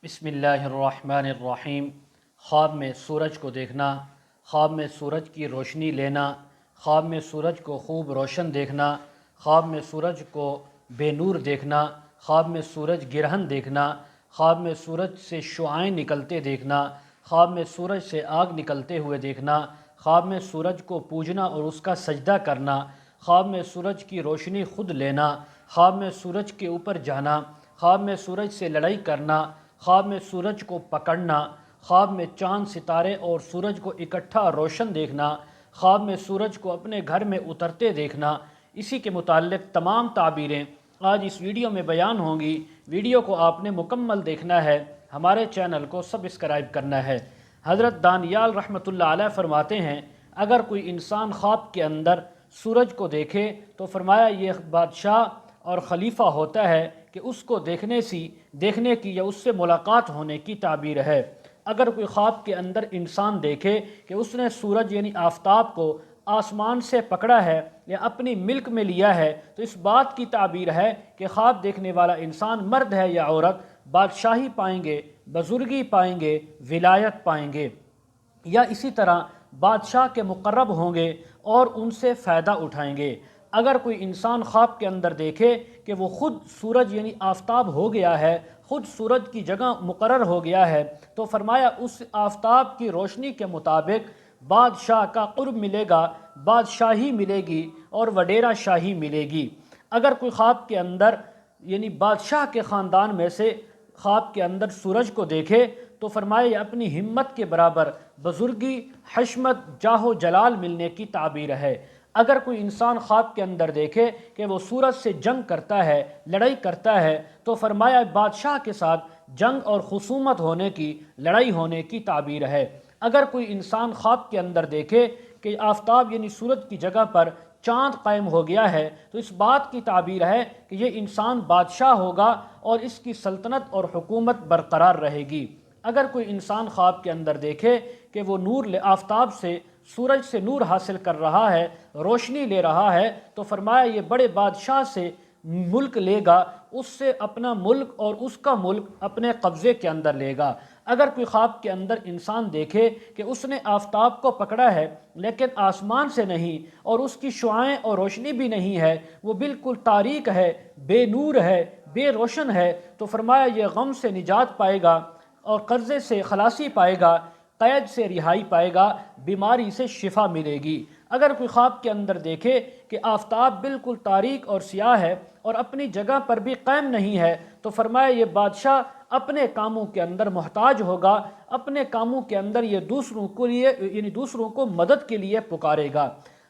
بسم اللہ الرحمن الرحیم۔ خواب میں سورج کو دیکھنا، خواب میں سورج کی روشنی لینا، خواب میں سورج کو خوب روشن دیکھنا، خواب میں سورج کو بے نور دیکھنا، خواب میں سورج گرہن دیکھنا، خواب میں سورج سے شعاعیں نکلتے دیکھنا، خواب میں سورج سے آگ نکلتے ہوئے دیکھنا، خواب میں سورج کو پوجنا اور اس کا سجدہ کرنا، خواب میں سورج کی روشنی خود لینا، خواب میں سورج کے اوپر جانا، خواب میں سورج سے لڑائی کرنا، خواب میں سورج کو پکڑنا، خواب میں چاند ستارے اور سورج کو اکٹھا روشن دیکھنا، خواب میں سورج کو اپنے گھر میں اترتے دیکھنا، اسی کے متعلق تمام تعبیریں آج اس ویڈیو میں بیان ہوں گی۔ ویڈیو کو آپ نے مکمل دیکھنا ہے، ہمارے چینل کو سبسکرائب کرنا ہے۔ حضرت دانیال رحمۃ اللہ علیہ فرماتے ہیں، اگر کوئی انسان خواب کے اندر سورج کو دیکھے تو فرمایا یہ بادشاہ اور خلیفہ ہوتا ہے کہ اس کو دیکھنے کی یا اس سے ملاقات ہونے کی تعبیر ہے۔ اگر کوئی خواب کے اندر انسان دیکھے کہ اس نے سورج یعنی آفتاب کو آسمان سے پکڑا ہے یا اپنی ملک میں لیا ہے تو اس بات کی تعبیر ہے کہ خواب دیکھنے والا انسان مرد ہے یا عورت بادشاہی پائیں گے، بزرگی پائیں گے، ولایت پائیں گے، یا اسی طرح بادشاہ کے مقرب ہوں گے اور ان سے فائدہ اٹھائیں گے۔ اگر کوئی انسان خواب کے اندر دیکھے کہ وہ خود سورج یعنی آفتاب ہو گیا ہے، خود سورج کی جگہ مقرر ہو گیا ہے، تو فرمایا اس آفتاب کی روشنی کے مطابق بادشاہ کا قرب ملے گا، بادشاہی ملے گی اور وڈیرہ شاہی ملے گی۔ اگر کوئی خواب کے اندر یعنی بادشاہ کے خاندان میں سے خواب کے اندر سورج کو دیکھے تو فرمایا یہ اپنی ہمت کے برابر بزرگی، حشمت، جاہ و جلال ملنے کی تعبیر ہے۔ اگر کوئی انسان خواب کے اندر دیکھے کہ وہ سورج سے جنگ کرتا ہے، لڑائی کرتا ہے، تو فرمایا بادشاہ کے ساتھ جنگ اور خصومت ہونے کی، لڑائی ہونے کی تعبیر ہے۔ اگر کوئی انسان خواب کے اندر دیکھے کہ آفتاب یعنی سورج کی جگہ پر چاند قائم ہو گیا ہے تو اس بات کی تعبیر ہے کہ یہ انسان بادشاہ ہوگا اور اس کی سلطنت اور حکومت برقرار رہے گی۔ اگر کوئی انسان خواب کے اندر دیکھے کہ وہ آفتاب سے، سورج سے نور حاصل کر رہا ہے، روشنی لے رہا ہے، تو فرمایا یہ بڑے بادشاہ سے ملک لے گا، اس سے اپنا ملک اور اس کا ملک اپنے قبضے کے اندر لے گا۔ اگر کوئی خواب کے اندر انسان دیکھے کہ اس نے آفتاب کو پکڑا ہے لیکن آسمان سے نہیں اور اس کی شعاعیں اور روشنی بھی نہیں ہے، وہ بالکل تاریک ہے، بے نور ہے، بے روشن ہے، تو فرمایا یہ غم سے نجات پائے گا اور قرضے سے خلاصی پائے گا، قید سے رہائی پائے گا، بیماری سے شفا ملے گی۔ اگر کوئی خواب کے اندر دیکھے کہ آفتاب بالکل تاریک اور سیاہ ہے اور اپنی جگہ پر بھی قائم نہیں ہے تو فرمایا یہ بادشاہ اپنے کاموں کے اندر محتاج ہوگا، اپنے کاموں کے اندر یہ دوسروں کو مدد کے لیے پکارے گا۔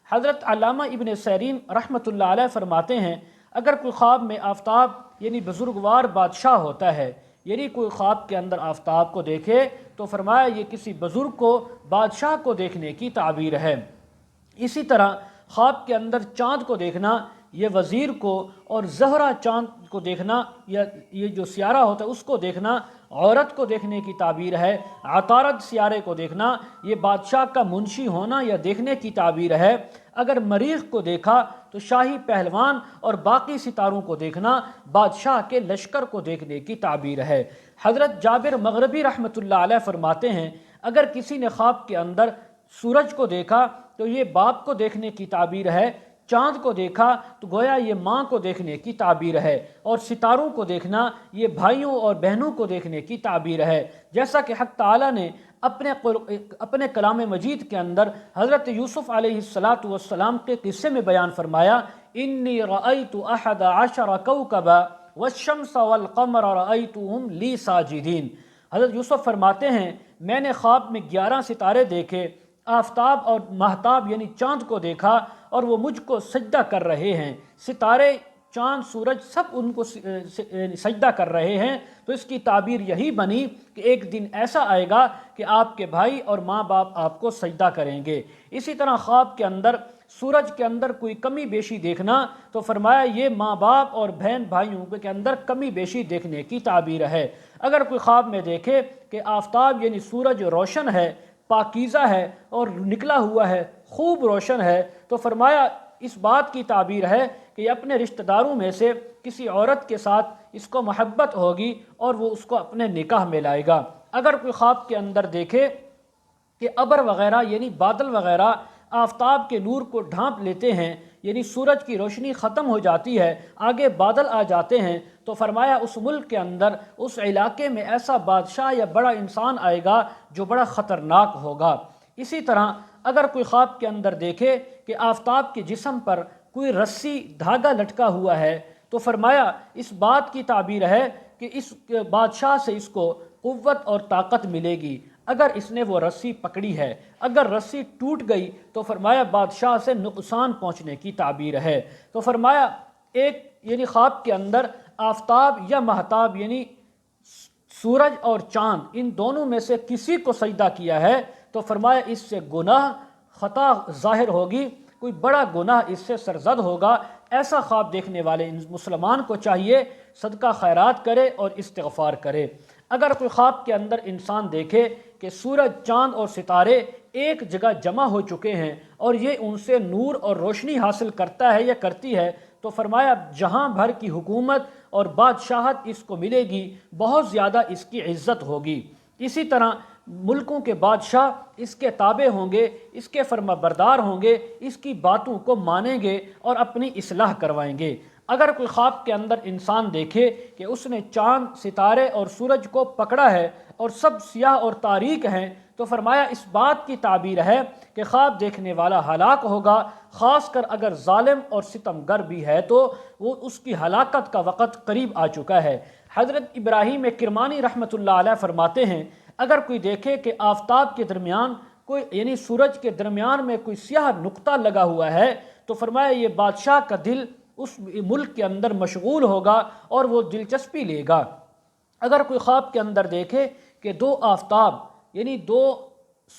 حضرت علامہ ابن سیرین رحمۃ اللہ علیہ فرماتے ہیں، اگر کوئی خواب میں آفتاب یعنی بزرگوار بادشاہ ہوتا ہے، یعنی کوئی خواب کے اندر آفتاب کو دیکھے تو فرمایا یہ کسی بزرگ کو، بادشاہ کو دیکھنے کی تعبیر ہے۔ اسی طرح خواب کے اندر چاند کو دیکھنا یہ وزیر کو، اور زہرہ چاند کو دیکھنا یا یہ جو سیارہ ہوتا ہے اس کو دیکھنا عورت کو دیکھنے کی تعبیر ہے۔ عطارد سیارے کو دیکھنا یہ بادشاہ کا منشی ہونا یا دیکھنے کی تعبیر ہے۔ اگر مریخ کو دیکھا تو شاہی پہلوان، اور باقی ستاروں کو دیکھنا بادشاہ کے لشکر کو دیکھنے کی تعبیر ہے۔ حضرت جابر مغربی رحمۃ اللہ علیہ فرماتے ہیں، اگر کسی نے خواب کے اندر سورج کو دیکھا تو یہ باپ کو دیکھنے کی تعبیر ہے، چاند کو دیکھا تو گویا یہ ماں کو دیکھنے کی تعبیر ہے، اور ستاروں کو دیکھنا یہ بھائیوں اور بہنوں کو دیکھنے کی تعبیر ہے۔ جیسا کہ حق تعالیٰ نے اپنے کلام مجید کے اندر حضرت یوسف علیہ السلام کے قصے میں بیان فرمایا، انی رأیت احد عشر کوکبا والشمس والقمر رأیتهم لی ساجدین۔ حضرت یوسف فرماتے ہیں میں نے خواب میں 11 ستارے دیکھے، آفتاب اور ماہتاب یعنی چاند کو دیکھا اور وہ مجھ کو سجدہ کر رہے ہیں، ستارے، چاند، سورج سب ان کو سجدہ کر رہے ہیں۔ تو اس کی تعبیر یہی بنی کہ ایک دن ایسا آئے گا کہ آپ کے بھائی اور ماں باپ آپ کو سجدہ کریں گے۔ اسی طرح خواب کے اندر سورج کے اندر کوئی کمی بیشی دیکھنا تو فرمایا یہ ماں باپ اور بہن بھائیوں کے اندر کمی بیشی دیکھنے کی تعبیر ہے۔ اگر کوئی خواب میں دیکھے کہ آفتاب یعنی سورج روشن ہے، پاکیزہ ہے اور نکلا ہوا ہے، خوب روشن ہے، تو فرمایا اس بات کی تعبیر ہے کہ یہ اپنے رشتہ داروں میں سے کسی عورت کے ساتھ اس کو محبت ہوگی اور وہ اس کو اپنے نکاح میں لائے گا۔ اگر کوئی خواب کے اندر دیکھے کہ ابر وغیرہ یعنی بادل وغیرہ آفتاب کے نور کو ڈھانپ لیتے ہیں، یعنی سورج کی روشنی ختم ہو جاتی ہے، آگے بادل آ جاتے ہیں، تو فرمایا اس ملک کے اندر اس علاقے میں ایسا بادشاہ یا بڑا انسان آئے گا جو بڑا خطرناک ہوگا۔ اسی طرح اگر کوئی خواب کے اندر دیکھے کہ آفتاب کے جسم پر کوئی رسی دھاگا لٹکا ہوا ہے، تو فرمایا اس بات کی تعبیر ہے کہ اس بادشاہ سے اس کو قوت اور طاقت ملے گی اگر اس نے وہ رسی پکڑی ہے۔ اگر رسی ٹوٹ گئی تو فرمایا بادشاہ سے نقصان پہنچنے کی تعبیر ہے۔ تو فرمایا ایک یعنی خواب کے اندر آفتاب یا مہتاب یعنی سورج اور چاند ان دونوں میں سے کسی کو سجدہ کیا ہے تو فرمایا اس سے گناہ خطا ظاہر ہوگی، کوئی بڑا گناہ اس سے سرزد ہوگا۔ ایسا خواب دیکھنے والے مسلمان کو چاہیے صدقہ خیرات کرے اور استغفار کرے۔ اگر کوئی خواب کے اندر انسان دیکھے کہ سورج، چاند اور ستارے ایک جگہ جمع ہو چکے ہیں اور یہ ان سے نور اور روشنی حاصل کرتا ہے یا کرتی ہے، تو فرمایا جہاں بھر کی حکومت اور بادشاہت اس کو ملے گی، بہت زیادہ اس کی عزت ہوگی۔ اسی طرح ملکوں کے بادشاہ اس کے تابع ہوں گے، اس کے فرما بردار ہوں گے، اس کی باتوں کو مانیں گے اور اپنی اصلاح کروائیں گے۔ اگر کوئی خواب کے اندر انسان دیکھے کہ اس نے چاند، ستارے اور سورج کو پکڑا ہے اور سب سیاہ اور تاریک ہیں، تو فرمایا اس بات کی تعبیر ہے کہ خواب دیکھنے والا ہلاک ہوگا، خاص کر اگر ظالم اور ستمگر بھی ہے تو وہ اس کی ہلاکت کا وقت قریب آ چکا ہے۔ حضرت ابراہیم کرمانی رحمۃ اللہ علیہ فرماتے ہیں اگر کوئی دیکھے کہ آفتاب کے درمیان کوئی یعنی سورج کے درمیان میں کوئی سیاہ نقطہ لگا ہوا ہے تو فرمایا یہ بادشاہ کا دل اس ملک کے اندر مشغول ہوگا اور وہ دلچسپی لے گا۔ اگر کوئی خواب کے اندر دیکھے کہ دو آفتاب یعنی دو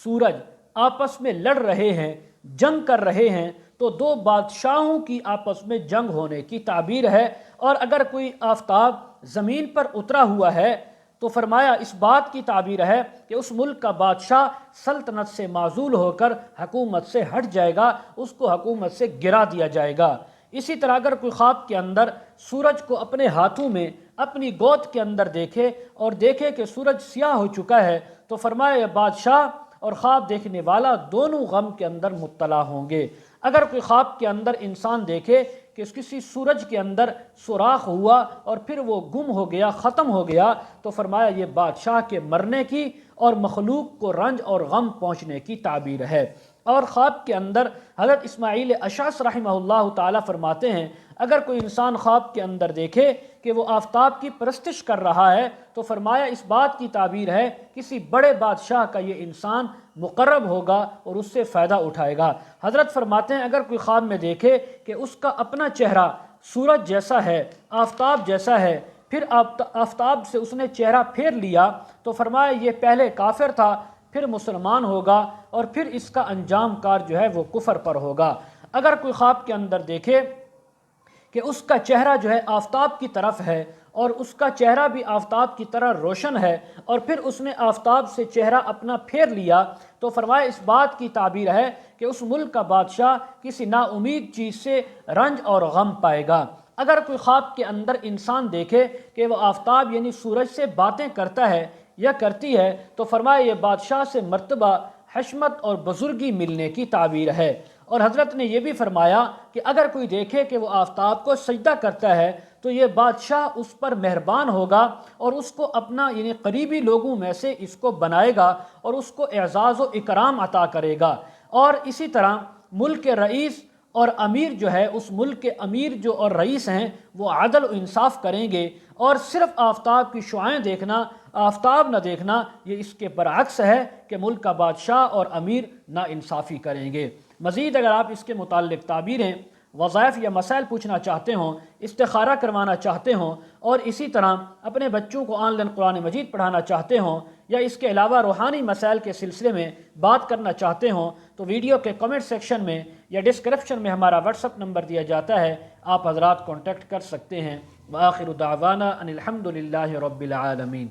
سورج آپس میں لڑ رہے ہیں، جنگ کر رہے ہیں، تو دو بادشاہوں کی آپس میں جنگ ہونے کی تعبیر ہے۔ اور اگر کوئی آفتاب زمین پر اترا ہوا ہے تو فرمایا اس بات کی تعبیر ہے کہ اس ملک کا بادشاہ سلطنت سے معزول ہو کر حکومت سے ہٹ جائے گا، اس کو حکومت سے گرا دیا جائے گا۔ اسی طرح اگر کوئی خواب کے اندر سورج کو اپنے ہاتھوں میں اپنی گود کے اندر دیکھے اور دیکھے کہ سورج سیاہ ہو چکا ہے تو فرمایا یہ بادشاہ اور خواب دیکھنے والا دونوں غم کے اندر مبتلا ہوں گے۔ اگر کوئی خواب کے اندر انسان دیکھے کہ کسی سورج کے اندر سوراخ ہوا اور پھر وہ گم ہو گیا، ختم ہو گیا، تو فرمایا یہ بادشاہ کے مرنے کی اور مخلوق کو رنج اور غم پہنچنے کی تعبیر ہے۔ اور خواب کے اندر حضرت اسماعیل اشعث رحمہ اللہ تعالیٰ فرماتے ہیں اگر کوئی انسان خواب کے اندر دیکھے کہ وہ آفتاب کی پرستش کر رہا ہے تو فرمایا اس بات کی تعبیر ہے کسی بڑے بادشاہ کا یہ انسان مقرب ہوگا اور اس سے فائدہ اٹھائے گا۔ حضرت فرماتے ہیں اگر کوئی خواب میں دیکھے کہ اس کا اپنا چہرہ سورج جیسا ہے، آفتاب جیسا ہے، پھر آفتاب سے اس نے چہرہ پھیر لیا تو فرمایا یہ پہلے کافر تھا، پھر مسلمان ہوگا اور پھر اس کا انجام کار جو ہے وہ کفر پر ہوگا۔ اگر کوئی خواب کے اندر دیکھے کہ اس کا چہرہ جو ہے آفتاب کی طرف ہے اور اس کا چہرہ بھی آفتاب کی طرح روشن ہے اور پھر اس نے آفتاب سے چہرہ اپنا پھیر لیا تو فرمایا اس بات کی تعبیر ہے کہ اس ملک کا بادشاہ کسی نا امید چیز سے رنج اور غم پائے گا۔ اگر کوئی خواب کے اندر انسان دیکھے کہ وہ آفتاب یعنی سورج سے باتیں کرتا ہے یا کرتی ہے تو فرمایا یہ بادشاہ سے مرتبہ، حشمت اور بزرگی ملنے کی تعبیر ہے۔ اور حضرت نے یہ بھی فرمایا کہ اگر کوئی دیکھے کہ وہ آفتاب کو سجدہ کرتا ہے تو یہ بادشاہ اس پر مہربان ہوگا اور اس کو اپنا یعنی قریبی لوگوں میں سے اس کو بنائے گا اور اس کو اعزاز و اکرام عطا کرے گا۔ اور اسی طرح ملک کے رئیس اور امیر جو ہے، اس ملک کے امیر جو اور رئیس ہیں وہ عدل و انصاف کریں گے اور صرف آفتاب کی شعاعیں دیکھنا، آفتاب نہ دیکھنا، یہ اس کے برعکس ہے کہ ملک کا بادشاہ اور امیر نا انصافی کریں گے۔ مزید اگر آپ اس کے متعلق تعبیریں، وظائف یا مسائل پوچھنا چاہتے ہوں، استخارہ کروانا چاہتے ہوں اور اسی طرح اپنے بچوں کو آن لائن قرآن مجید پڑھانا چاہتے ہوں یا اس کے علاوہ روحانی مسائل کے سلسلے میں بات کرنا چاہتے ہوں تو ویڈیو کے کمنٹ سیکشن میں یا ڈسکرپشن میں ہمارا واٹس ایپ نمبر دیا جاتا ہے، آپ حضرات کانٹیکٹ کر سکتے ہیں۔ وآخر دعوانا ان الحمد للہ رب العالمین۔